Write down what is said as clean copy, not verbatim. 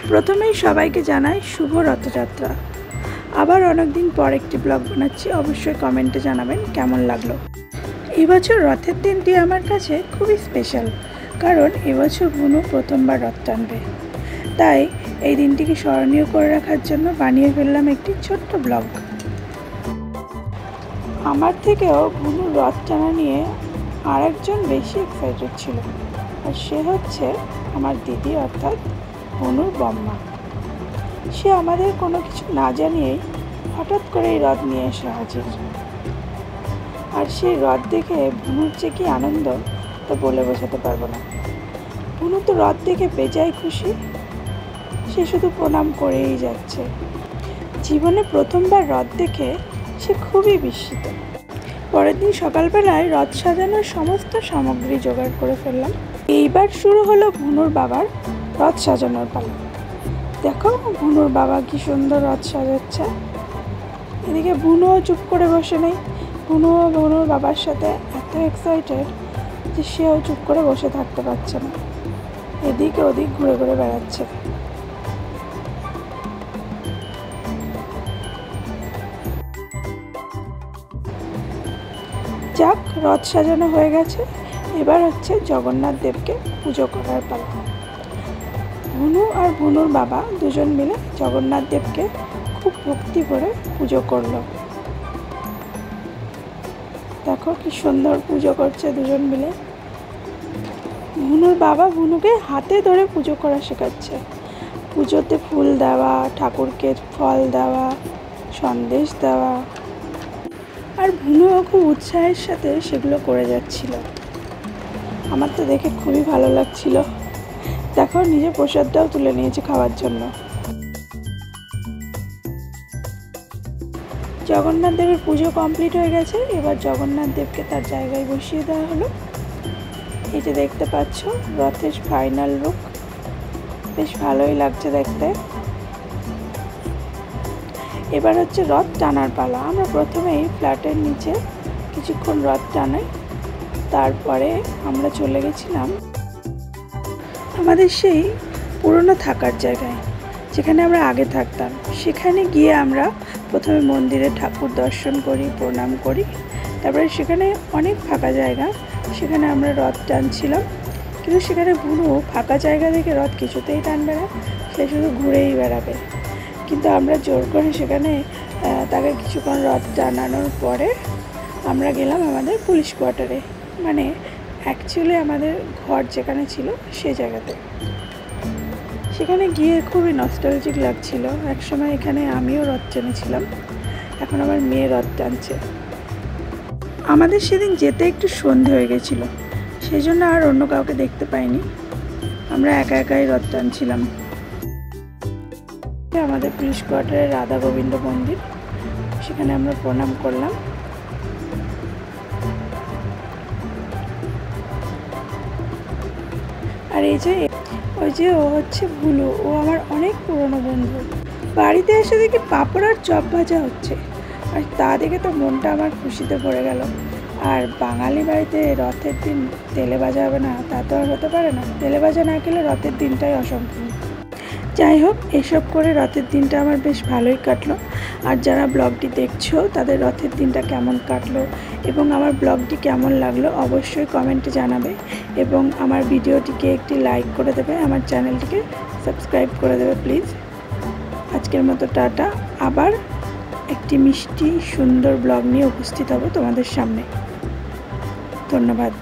প্রথমেই সবাইকে জানাই শুভ রথযাত্রা। আবার অনেকদিন পর একটি ব্লগ বানাচ্ছি, অবশ্যই কমেন্টে জানাবেন কেমন লাগলো। এবছর রথের দিনটি আমার কাছে খুবই স্পেশাল, কারণ এবছর বুনু প্রথমবার রথ টানবে। তাই এই দিনটিকে স্মরণীয় করে রাখার জন্য বানিয়ে ফেললাম একটি ছোট্ট ব্লগ। আমার থেকেও বুনুর রথ টানা নিয়ে আরেকজন বেশি এক্সাইটেড ছিল, আর সে হচ্ছে আমার দিদি, অর্থাৎ বুনুর বম্মা। সে আমাদের কোনো কিছু না জানিয়েই হঠাৎ করে এই রথ নিয়ে এসে হাজির। আর সেই রথ দেখে বুনুর যে কি আনন্দ তা বলে বোঝাতে পারবো না। বুনু তো রথ দেখে বেজায় খুশি, সে শুধু প্রণাম করেই যাচ্ছে। জীবনে প্রথমবার রথ দেখে সে খুবই বিস্মিত। পরের দিন সকালবেলায় রথ সাজানোর সমস্ত সামগ্রী জোগাড় করে ফেললাম। এইবার শুরু হলো বুনুর বাবার রথ সাজানোর পালা। দেখো বুনুর বাবা কি সুন্দর রথ সাজাচ্ছে। এদিকে বুনুও চুপ করে বসে নেই। বুনুও বুনুর বাবার সাথে এত এক্সাইটেড যে সেও চুপ করে বসে থাকতে পারছে না, এদিকে ওদিক ঘুরে ঘুরে বেড়াচ্ছে। যাক, রথ সাজানো হয়ে গেছে, এবার হচ্ছে জগন্নাথ দেবকে পুজো করার পালা। বুনু আর বুনুর বাবা দুজন মিলে জগন্নাথ দেবকে খুব ভক্তি করে পুজো করলো। দেখো কি সুন্দর পুজো করছে দুজন মিলে। বুনুর বাবা বুনুকে হাতে ধরে পুজো করা শেখাচ্ছে। পুজোতে ফুল দেওয়া, ঠাকুরকে ফল দেওয়া, সন্দেশ দেওয়া, আর বুনুও খুব উৎসাহের সাথে সেগুলো করে যাচ্ছিল। আমার তো দেখে খুবই ভালো লাগছিল। দেখো নিজে প্রসাদটাও তুলে নিয়েছে খাওয়ার জন্য। জগন্নাথ দেবের পুজো কমপ্লিট হয়ে গেছে, এবার জগন্নাথ দেবকে তার জায়গায় বসিয়ে দেওয়া হলো। এই যে দেখতে পাচ্ছ রথের ফাইনাল লুক, বেশ ভালোই লাগছে দেখতে। এবার হচ্ছে রথ টানার পালা। আমরা প্রথমেই ফ্ল্যাটের নিচে কিছুক্ষণ রথ টানাই, তারপরে আমরা চলে গেছিলাম আমাদের সেই পুরনো থাকার জায়গায়, যেখানে আমরা আগে থাকতাম। সেখানে গিয়ে আমরা প্রথমে মন্দিরে ঠাকুর দর্শন করি, প্রণাম করি, তারপরে সেখানে অনেক ফাঁকা জায়গা, সেখানে আমরা রথ টানছিলাম। কিন্তু সেখানে বুনু ফাঁকা জায়গা থেকে রথ কিছুতেই টানবে না, সে শুধু ঘুরেই বেড়াবে। কিন্তু আমরা জোর করে সেখানে তাকে কিছুক্ষণ রথ টানানোর পরে আমরা গেলাম আমাদের পুলিশ কোয়ার্টারে, মানে অ্যাকচুয়ালি আমাদের ঘর যেখানে ছিল সে জায়গাতে। সেখানে গিয়ে খুবই নস্টালজিক লাগছিল। একসময় এখানে আমিও রথ টেনেছিলাম, এখন আমার মেয়ে রথ টানছে। আমাদের সেদিন যেতে একটু সন্ধে হয়ে গেছিল, সেই জন্য আর অন্য কাউকে দেখতে পাইনি, আমরা একা একাই রথ টানছিলাম। আমাদের পুলিশ কোয়ার্টারে রাধা গোবিন্দ মন্দির, সেখানে আমরা প্রণাম করলাম। আর এই যে ওই যে ও হচ্ছে ভুলু, ও আমার অনেক পুরনো বন্ধু। বাড়িতে এসে দেখি পাঁপড় আর চপ ভাজা হচ্ছে, আর তা দেখে তো মনটা আমার খুশিতে ভরে গেল। আর বাঙালি বাড়িতে রথের দিন তেলে ভাজা হবে না তা তো আর হতে পারে না, তেলে ভাজা না খেলে রথের দিনটাই অসম্পূর্ণ। যাই হোক, এসব করে রথের দিনটা আমার বেশ ভালোই কাটলো। আর যারা ব্লগটি দেখছো তাদের রথের দিনটা কেমন কাটলো এবং আমার ব্লগটি কেমন লাগলো অবশ্যই কমেন্টে জানাবে, এবং আমার ভিডিওটিকে একটি লাইক করে দেবে, আমার চ্যানেলটিকে সাবস্ক্রাইব করে দেবে প্লিজ। আজকের মতো টাটা, আবার একটি মিষ্টি সুন্দর ব্লগ নিয়ে উপস্থিত হব তোমাদের সামনে। ধন্যবাদ।